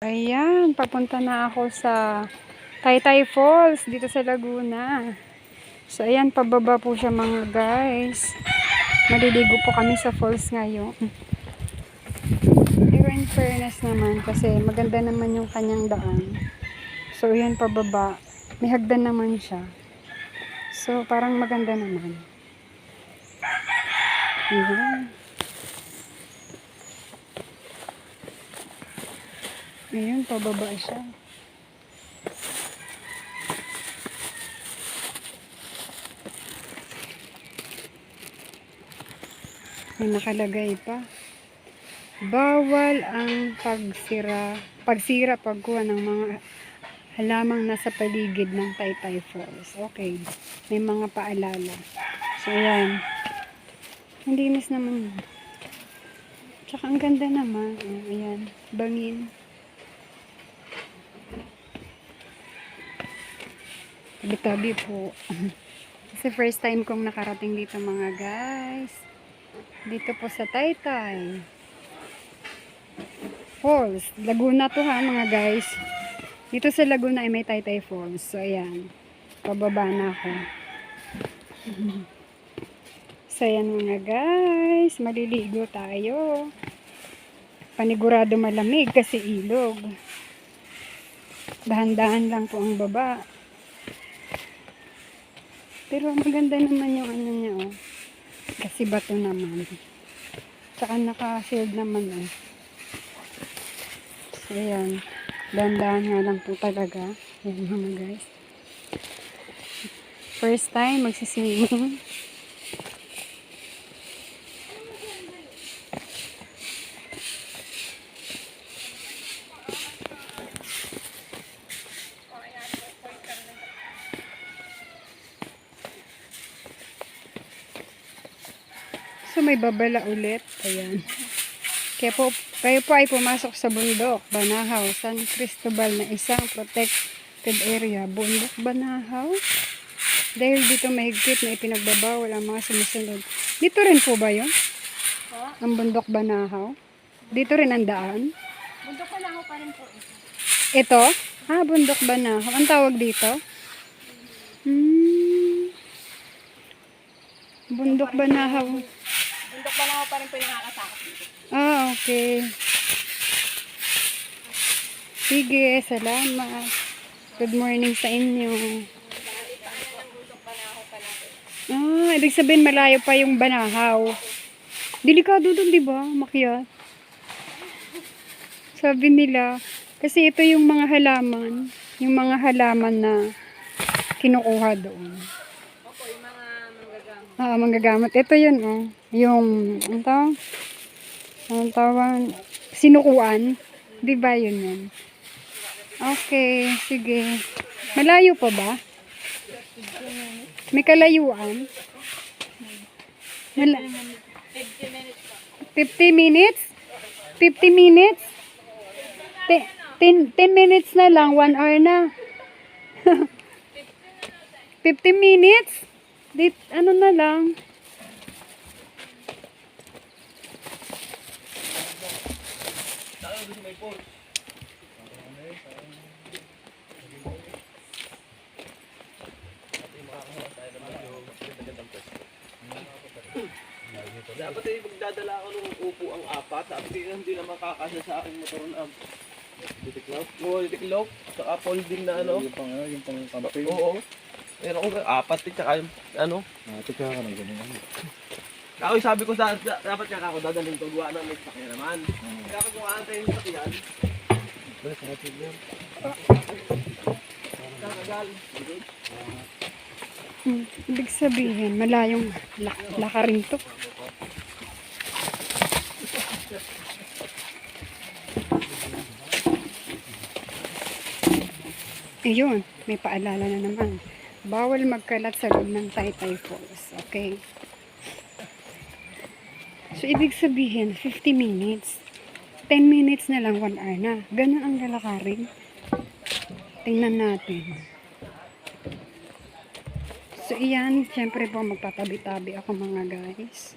Ayan, papunta na ako sa Taytay Falls dito sa Laguna. So ayan, pababa po siya mga guys. Maliligo po kami sa falls ngayon. Pero in fairness naman kasi maganda naman yung kanyang daan. So ayan, pababa. May hagdan naman siya. So parang maganda naman. Ayan. Ayun, pababa siya. May nakalagay pa. Bawal ang pagkuha ng mga halamang nasa paligid ng Taytay Falls. Okay. May mga paalala. So, ayan. Hindi linis naman. Tsaka ang ganda naman. Ayan. Bangin. Tabi-tabi po. Kasi first time kong nakarating dito mga guys. Dito po sa Taytay Falls. Laguna to ha mga guys. Dito sa Laguna ay may Taytay Falls. So ayan. Pababa na ako. So ayan mga guys. Maliligo tayo. Panigurado malamig kasi ilog. Dahan-dahan lang po ang baba. Pero maganda naman yung ano niya oh. Kasi bato naman. Tsaka naka-shield naman oh. So ayan. Dahan-dahan nga lang po talaga. Ayan mga guys. First time magsiswimming. So may babala ulit. Ayan. Kayo po ay pumasok sa bundok, Banahaw, San Cristobal na isang protected area. Bundok Banahaw? Dahil dito mahigpit na ipinagbabawal ang mga sumusunod. Dito rin po ba yun? Ang bundok Banahaw? Dito rin ang daan? Bundok Banahaw pa rin po ito. Ito? Bundok Banahaw. Ang tawag dito? Bundok Banahaw. Bundok Banahaw pa rin po yung nakakasakot dito. Okay. Sige, salamat. Good morning sa inyo. Ibig sabihin malayo pa yung Banahaw. Delikado dun, di ba? Makyat. Sabi nila, kasi ito yung mga halaman. Yung mga halaman na kinukuha doon. Opo, yung mga manggagamot. Manggagamot. Ito yun, oh. Yung, ang tawag, sinukuan. Di ba yun yun? Okay, sige. Malayo pa ba? May kalayuan? 50 minutes po. 50 minutes? 50 minutes? 10 minutes na lang, 1 hour na. 50 minutes? Ano na lang? Dapat ay magdadala ako ng upo ang apat. Sabi ko hindi na makakasya sa aking motor na ditiklop. Oo, ditiklop. Saka folding na ano. Yung pang camping. Oo. Meron ko apat tsaka yung ano. Tika ka ng ganun. Ako sabi ko dapat kaya ako dadalhin ko gawa ng may sakya naman. Dapat kung aantayin yung sakyan. Balik ka natin yan. Kakagal. Ibig sabihin, malayong lakarin to. Ayun, may paalala na naman. Bawal magkalat sa loob ng Taytay Falls. Okay. So, ibig sabihin, 50 minutes. 10 minutes na lang, 1 hour na. Ganun ang lalakarin. Tingnan natin. So, iyan. Siyempre po, magtatabi-tabi ako mga guys.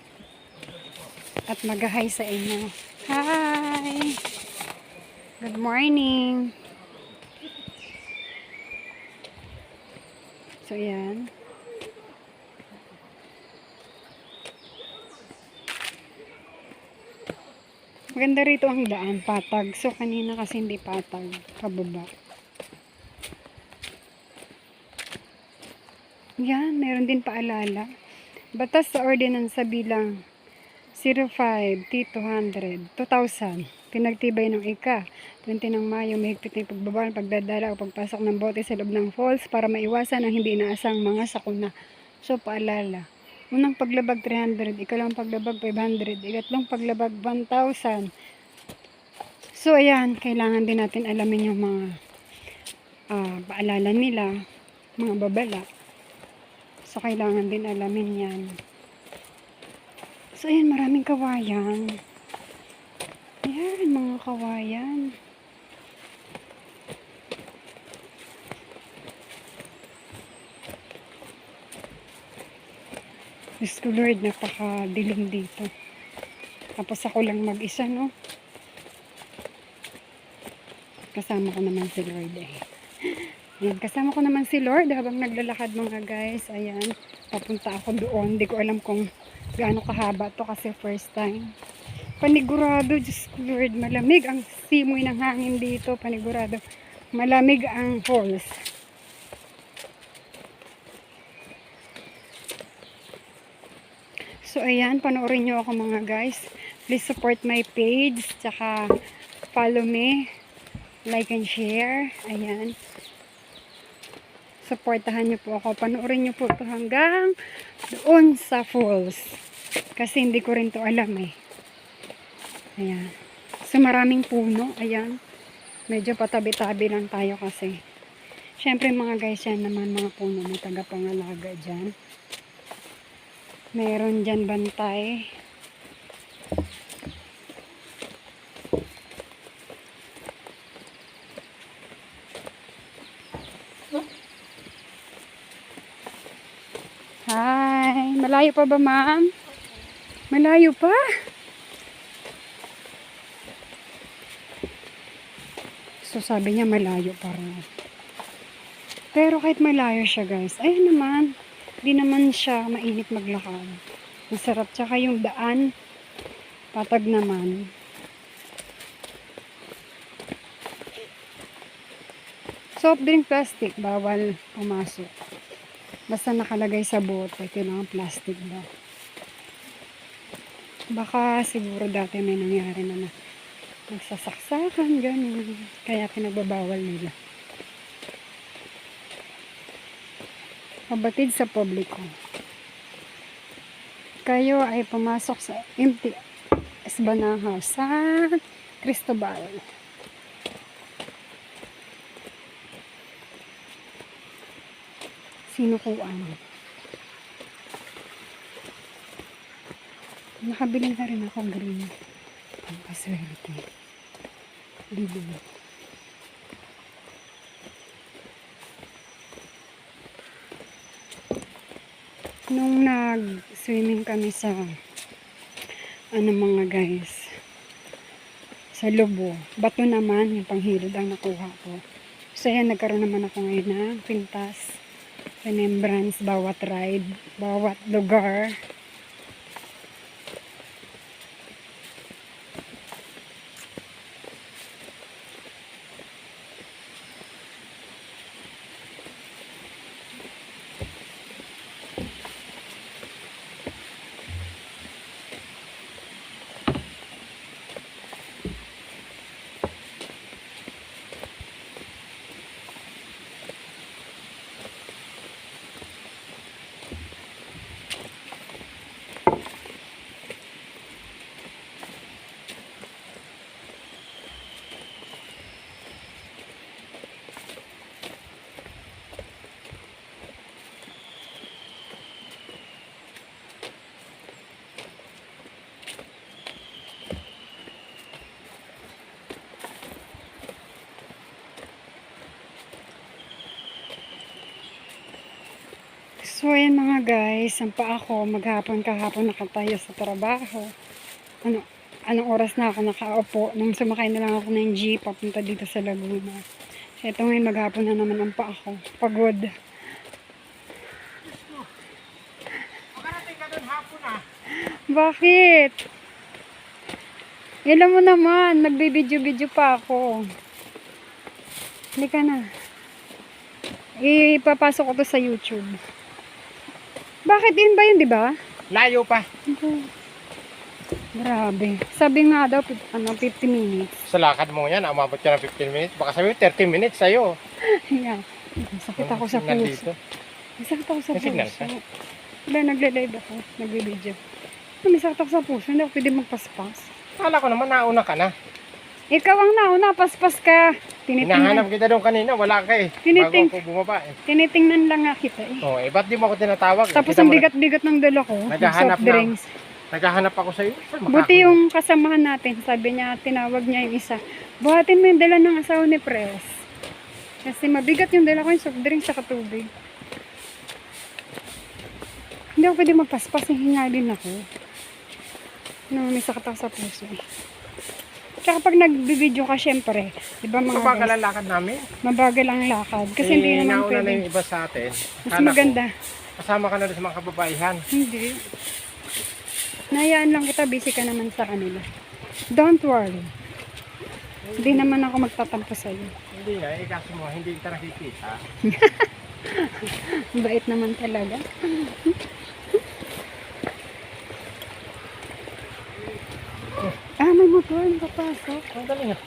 At mag-hi sa inyo. Hi! Good morning. So, ayan. Maganda rito ang daan, patag. So, kanina kasi hindi patag, pababa. Yan, meron din paalala. Batas sa ordinansa bilang 05 T200 2000. Pinagtibay ng ika 20 ng Mayo, mahigpit na pagbabawal, pagdadala o pagpasok ng bote sa loob ng falls para maiwasan ang hindi inaasang mga sakuna. So, paalala. Unang paglabag 300, ikalawang paglabag 500, ikatlong paglabag 1,000. So, ayan, kailangan din natin alamin yung mga paalala nila, mga babala. So, kailangan din alamin yan. So, ayan, maraming kawayan. Ayan, mga kawayan. Diyos ko Lord, napakadilim dito. Tapos ako lang mag-isa, no? Kasama ko naman si Lord eh. Ayan, kasama ko naman si Lord habang naglalakad mga guys. Ayan, papunta ako doon. Hindi ko alam kung gaano kahaba to kasi first time. Panigurado, Diyos ko Lord, malamig ang simoy ng hangin dito. Panigurado, malamig ang falls. So, ayan, panoorin nyo ako mga guys. Please support my page, tsaka follow me, like and share. Ayan. Supportahan nyo po ako. Panoorin nyo po ito hanggang doon sa falls. Kasi hindi ko rin to alam eh. Ayan. So, maraming puno. Ayan. Medyo patabi-tabi lang tayo kasi. Siyempre mga guys, yan naman mga puno na tagapangalaga dyan. Meron dyan bantay. Hi! Malayo pa ba, ma'am? Malayo pa? So, sabi niya malayo pa rin. Pero kahit malayo siya, guys, ayun naman, di naman siya mainit maglakad. Masarap, tsaka yung daan, patag naman. Soft drink plastic, bawal pumasok. Basta nakalagay sa bote, kailangan plastic daw. Baka siguro dati may nangyari na nagsasaksakan, ganun. Kaya pinagbabawal nila. Pabatid sa publiko. Kayo ay pumasok sa MTS Banahaw sa Cristobal. Sinukuan. Nakabili na rin ako green. Ang paswerte. Bibili. Nung nag-swimming kami sa mga guys, sa Lobo, bato naman yung panghilod ang nakuha ko. So yan, nagkaroon naman ako ngayon ng pintas, remembrance, bawat ride, bawat lugar. So, ayan mga guys, ang pa ako, maghapon kahapon nakatayo sa trabaho. anong oras na ako nakaupo nung sumakay na lang ako ng jeep papunta dito sa Laguna. Ito ngayon maghapon na naman ang pa ako. Pagod. Makarating ka doon hapon ah. Bakit? Alam mo naman, nagbibidyo-video pa ako. Halika na. Ipapasok ko to sa YouTube. Bakit yun ba yun, di ba? Layo pa. Grabe. Sabi nga daw, 50 minutes. Sa lakad mo yan, umabot ka ng 15 minutes. Baka sabi 30 minutes sa'yo. Ayan. Sakit ako sa Signal puso. dito. Sakit ako sa May signal puso. ka? Wala, nagle-live ako. Nagbe-video. May sakit ako sa puso. Hindi ako pwede magpaspas. Kala ko naman nauna ka na. Ikaw ang nauna, paspas ka. Hinahanap kita doon kanina, wala ka eh. Tiniting- Bago ako bumaba eh. Tinitingnan lang nga kita eh. Oh, eh ba't di mo ako tinatawag? Tapos Kita ang mo na- bigat-bigat ng dala ko. Yung Naghahanap soft drinks. Naghahanap ako sa'yo. Saan Buti yung kasamahan natin, sabi niya, tinawag niya yung isa. Buhatin mo yung dala ng asawa ni Pres. Kasi mabigat yung dala ko yung soft drinks sa tubig. Hindi ako pwede magpaspas, hingalin ako. No, may sakit ako sa puso. Tsaka pag nagbibideo ka, syempre, di ba mga Mabagal guys, ang lakad namin. mabagal ang lakad. Kasi hindi naman nauna na pwede. yung iba sa atin. Mas Akala ko, maganda. kasama ka na rin sa mga kababaihan. Hindi. Nayaan lang kita, busy ka naman sa kanila. Don't worry. Hindi naman ako magtatampo sa'yo. Hindi nga, eh kasi mo, hindi kita nakikita. Bait naman talaga. May motor yung papasok. Ang galing ah.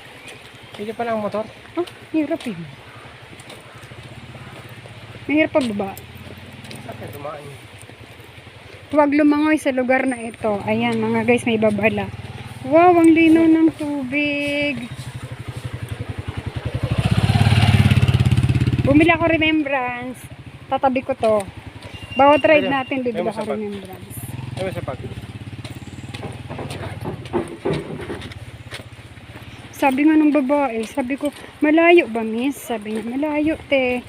Sige pa lang ang motor. Hirap yun. Mahirap pa baba. Saan ka dumaan? Huwag lumangoy sa lugar na ito. Ayan mga guys, may babala. Wow, ang lino ng tubig. Bumili ako remembrance. Tatabi ko to. Bawat ride natin, bibili ako remembrance. Ewan sa pag. Sabi nga ng babae, sabi ko, malayo ba miss? Sabi niya, malayo te.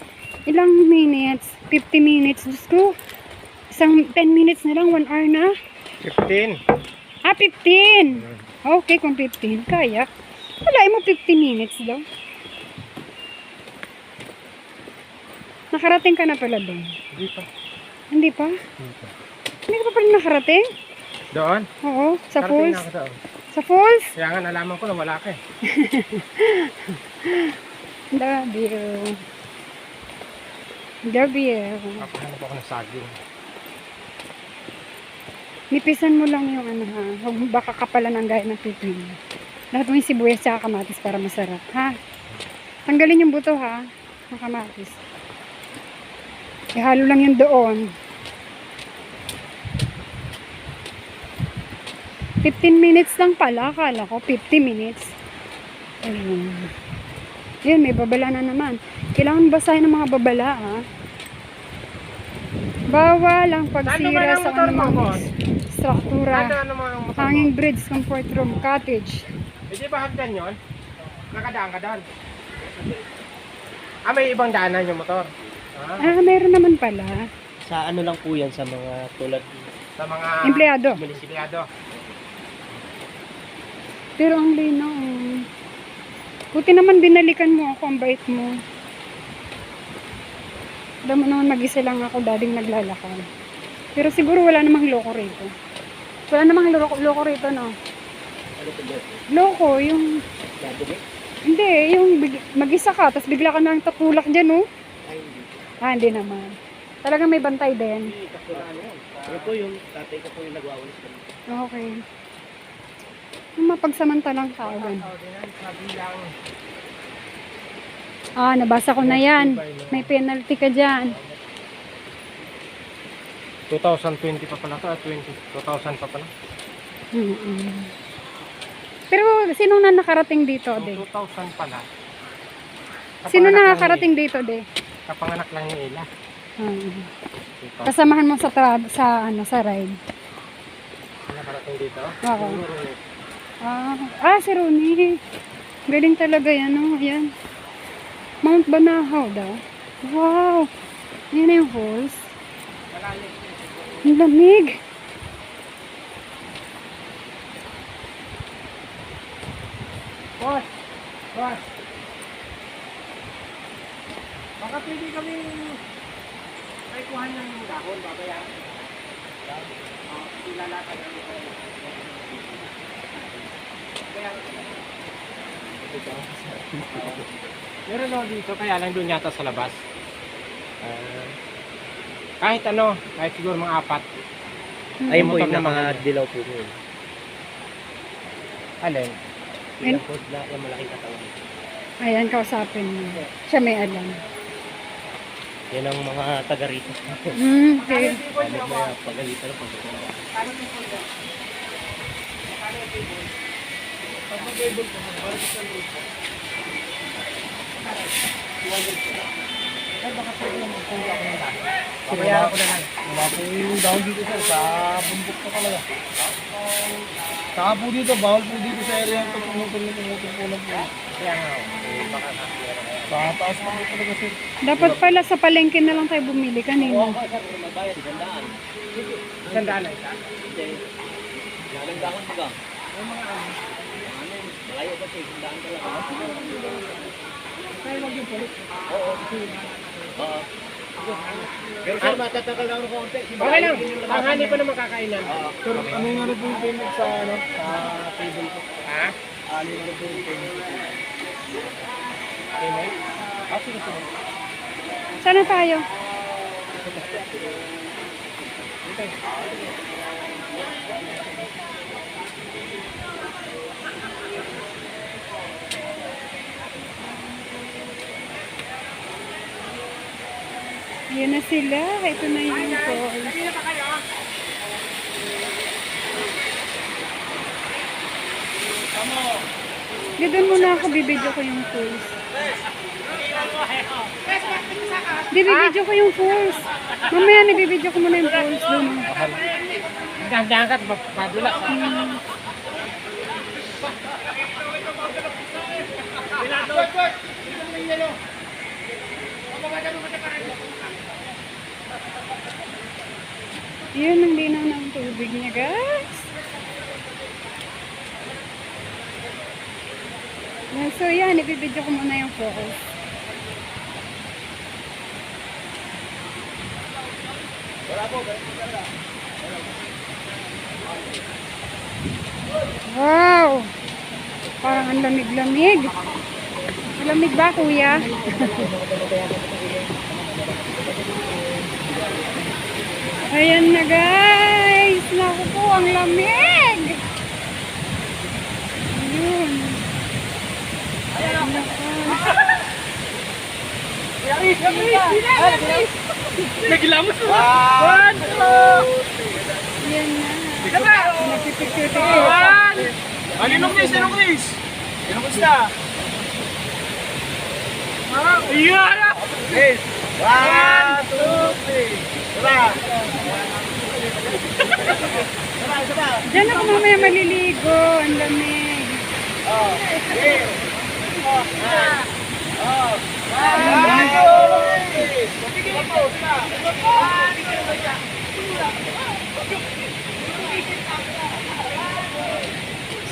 Ilang minutes? 50 minutes. Diyos ko, isang 10 minutes na lang, 1 hour na. 15. 15! Okay, kung 15, kaya. Wala mo 50 minutes daw. Nakarating ka na pala doon. Hindi pa. Hindi pa? Hindi pa. Hindi ka pa pala nakarating? Doon? Oo, sa Karating falls. na ako doon. Sa falls? Kaya nga nalaman ko na wala ka eh. W. Papahanap ako ng saging. Nipisan mo lang yung ano ha. Huwag baka kapalan ang gaya ng pipino. Lahat mo yung sibuyas at kamatis para masarap. Ha? Tanggalin yung buto ha. Ng kamatis. Ihalo lang yung doon. 15 minutes lang pala. Akala ko 50 minutes. Ayun. Yun, may babala na naman. Kailangan basahin ng mga babala ha. Bawal ang pagsira sa anumang struktura. Ano mo ang motor mo? Hanging bridge, comfort room, cottage. Eh di ba hagdan yun? Nakadaan ka doon. May ibang daanan yung motor. Meron naman pala. Sa ano lang po yan, sa mga tulad Sa mga Empleyado. empleyado. Pero ang lino. Buti naman binalikan mo ako, ang bait mo. Alam mo naman mag-isa lang ako, dating naglalakad. Pero siguro wala namang loko rito. Wala namang loko rito, no? ano po ba? Loko, yung... Dadali? Hindi, yung mag-isa ka, tapos bigla ka nang tatulak dyan, no? Ay, hindi. Hindi naman. Talagang may bantay din. Hindi, kasuraan yan. Ano po yung tatay ko po yung nagwawalis kami. Okay. Yung mapagsamantalang tao gan. Sabi lang. Nabasa ko na yan. May penalty ka dyan. 2020 pa pala to, 2000 pa pala. Pero sino na nakarating dito, Yung de? 2000 pala. Sino na nakarating dito, de? Kapanganak lang yung ila. Kasamahan mo sa sa ride. Nakarating dito. Oo. Si Rooney. Galing talaga yan, no? Yan. Mount Banahaw daw. Wow! Yan na yung falls. Ang lamig. Boss! Boss! Baka pwede kami may kuha ng dahon, babayaran. Ilalakad namin kayo. Meron ako dito, kaya lang doon yata sa labas. Kahit ano, kahit siguro mga 4. Ayun po yung mga dilaw po yun. Alin? Yung po na yung malaking katawan. Ayan, kausapin mo. Siya may alam. Yan ang mga taga rito. Okay. May pagalitan ng pagkakas. Pabayaran ko na lang. Wala po yung dahon dito sir, sa bundok pa talaga. Saka po dito, bawal po dito sa area ito, pumutol po lang po. Kaya nga, baka nakakiyara kaya. Sa taas pa po talaga sir. Dapat pala sa palengke na lang tayo bumili kanina. Magbayad, gandaan. Sandaan na isa. Lalagdakan pa ka. Malayo ba siya? Gandaan ka lang. Kaya wag yung pulit. Oo. Oo. Pero sir, matatakal lang ng konti. Okay lang, tanghali pa naman kakainan. Sir, ano yung ano po yung payment sa ano? Sa table po? Ha? Ano yung ano po yung payment sa table? Payment? Sige sir. Sana tayo? Ayan na sila. Ito na yung falls. Doon muna ako, bibidyo ko yung falls. Bibidyo ko yung falls. Mamaya nabibidyo ko muna yung falls doon. Dahan-dahan ka, padula. Yun ang linaw ng tubig niya, guys. So yan, ibibidyo ko muna yung falls. Wow! Parang ang lamig-lamig. Malamig ba, kuya? Ayan na, guys. Naku po, ang lamig. Ayun. Nagilamos mo! Ayan na. Napipicture ko. Alinong Chris? Anong Chris? Anong gusta? Ayan! Please! 1, 2, 3! Tara! Diyan ako mamaya maliligo. Ang lamig.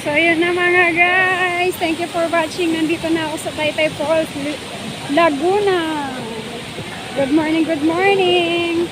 So, yun na mga guys. Thank you for watching. Nandito na ako sa Taytay Falls, Laguna. Good morning, good morning.